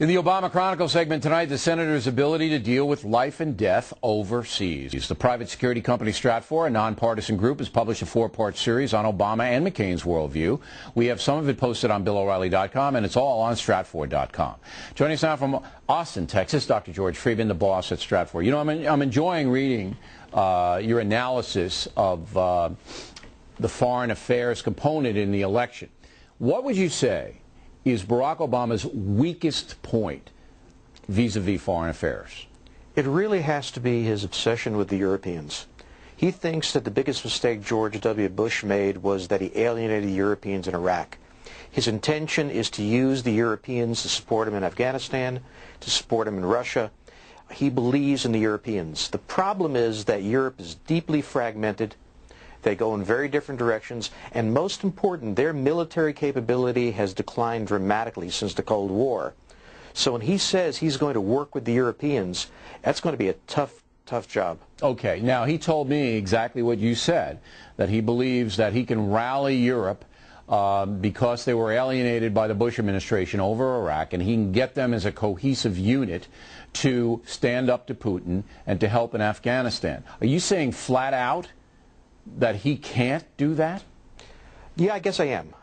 In the Obama Chronicle segment tonight, the senator's ability to deal with life and death overseas. The private security company Stratfor, a nonpartisan group, has published a four-part series on Obama and McCain's worldview. We have some of it posted on BillO'Reilly.com, and it's all on Stratfor.com. Joining us now from Austin, Texas, Dr. George Friedman, the boss at Stratfor. You know, I'm enjoying reading your analysis of the foreign affairs component in the election. What would you say is Barack Obama's weakest point vis-a-vis foreign affairs? It really has to be his obsession with the Europeans. He thinks that the biggest mistake George W. Bush made was that he alienated the Europeans in Iraq. His intention is to use the Europeans to support him in Afghanistan, to support him in Russia. He believes in the Europeans. The problem is that Europe is deeply fragmented. They go in very different directions, and most important, their military capability has declined dramatically since the Cold War. So when he says he's going to work with the Europeans, that's going to be a tough job. Okay, now he told me exactly what you said, that he believes that he can rally Europe because they were alienated by the Bush administration over Iraq, and he can get them as a cohesive unit to stand up to Putin and to help in Afghanistan. Are you saying flat out that he can't do that? Yeah, I guess I am.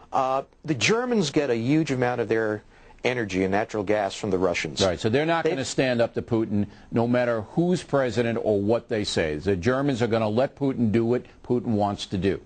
The Germans get a huge amount of their energy and natural gas from the Russians. Right, so they're not going to stand up to Putin no matter who's president or what they say. The Germans are going to let Putin do what Putin wants to do.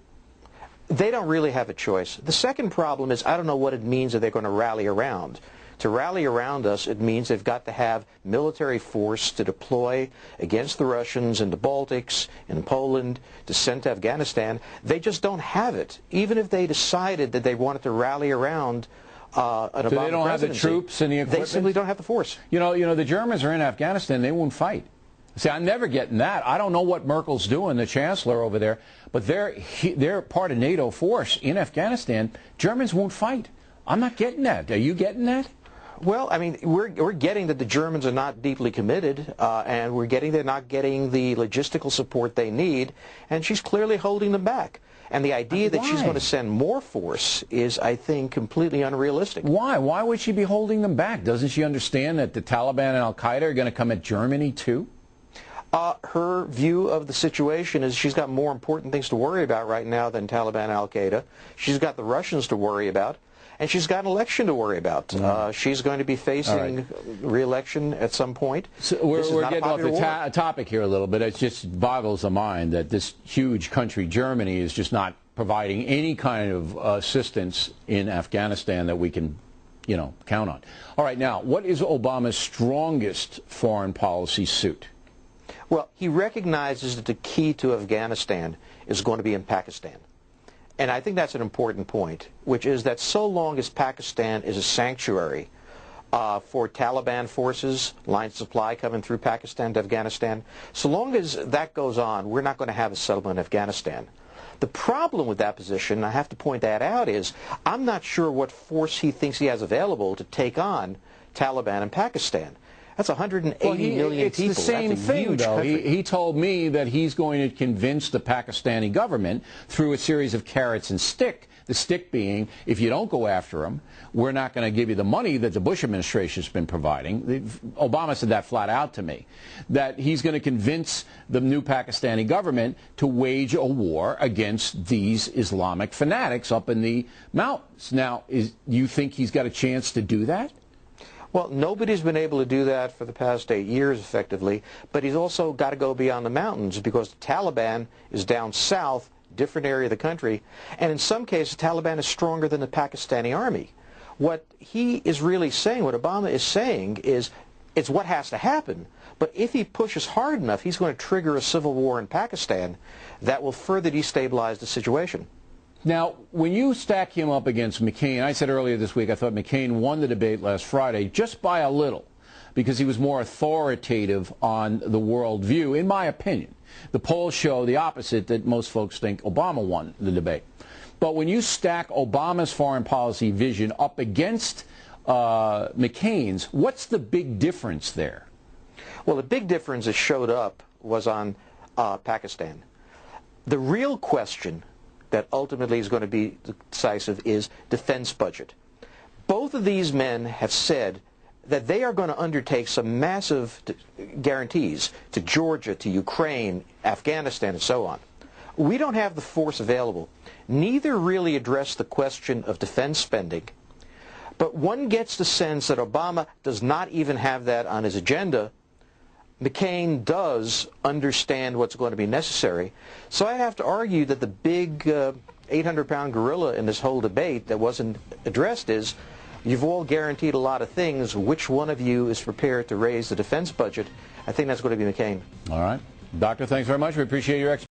They don't really have a choice. The second problem is I don't know what it means that they're going to rally around. To rally around us, it means they've got to have military force to deploy against the Russians in the Baltics, in Poland, to send to Afghanistan. They just don't have it. Even if they decided that they wanted to rally around an Obama presidency, they don't have the troops and the equipment? They simply don't have the force. You know, the Germans are in Afghanistan. They won't fight. See, I'm never getting that. I don't know what Merkel's doing, the chancellor over there, but they're part of NATO force in Afghanistan. Germans won't fight. I'm not getting that. Are you getting that? Well, I mean, we're getting that the Germans are not deeply committed, and we're getting they're not getting the logistical support they need, and she's clearly holding them back. And the idea that she's going to send more force is, I think, completely unrealistic. Why? Why would she be holding them back? Doesn't she understand that the Taliban and Al-Qaeda are going to come at Germany, too? Her view of the situation is she's got more important things to worry about right now than Taliban and Al-Qaeda. She's got the Russians to worry about. And she's got an election to worry about. She's going to be facing re-election at some point. So we're getting off the topic here a little bit. It just boggles the mind that this huge country, Germany, is just not providing any kind of assistance in Afghanistan that we can, you know, count on. All right, now, what is Obama's strongest foreign policy suit? Well, he recognizes that the key to Afghanistan is going to be in Pakistan. And I think that's an important point, which is that so long as Pakistan is a sanctuary for Taliban forces, line supply coming through Pakistan to Afghanistan, so long as that goes on, we're not going to have a settlement in Afghanistan. The problem with that position, I have to point that out, is I'm not sure what force he thinks he has available to take on Taliban in Pakistan. That's 180 million people. It's the same thing, though. He told me that he's going to convince the Pakistani government through a series of carrots and stick, the stick being, if you don't go after them, we're not going to give you the money that the Bush administration has been providing. Obama said that flat out to me, that he's going to convince the new Pakistani government to wage a war against these Islamic fanatics up in the mountains. Now, you think he's got a chance to do that? Well, nobody's been able to do that for the past 8 years, effectively, but he's also got to go beyond the mountains because the Taliban is down south, different area of the country, and in some cases, the Taliban is stronger than the Pakistani army. What he is really saying, what Obama is saying, is it's what has to happen, but if he pushes hard enough, he's going to trigger a civil war in Pakistan that will further destabilize the situation. Now, when you stack him up against McCain, I said earlier this week I thought McCain won the debate last Friday just by a little because he was more authoritative on the worldview, in my opinion. The polls show the opposite, that most folks think Obama won the debate. But when you stack Obama's foreign policy vision up against McCain's, what's the big difference there? Well, the big difference that showed up was on Pakistan. The real question that ultimately is going to be decisive is defense budget. Both of these men have said that they are going to undertake some massive guarantees to Georgia, to Ukraine, Afghanistan, and so on. We don't have the force available. Neither really address the question of defense spending, but one gets the sense that Obama does not even have that on his agenda. McCain does understand what's going to be necessary. So I have to argue that the big 800-pound gorilla in this whole debate that wasn't addressed is, you've all guaranteed a lot of things. Which one of you is prepared to raise the defense budget? I think that's going to be McCain. All right. Doctor, thanks very much. We appreciate your expertise.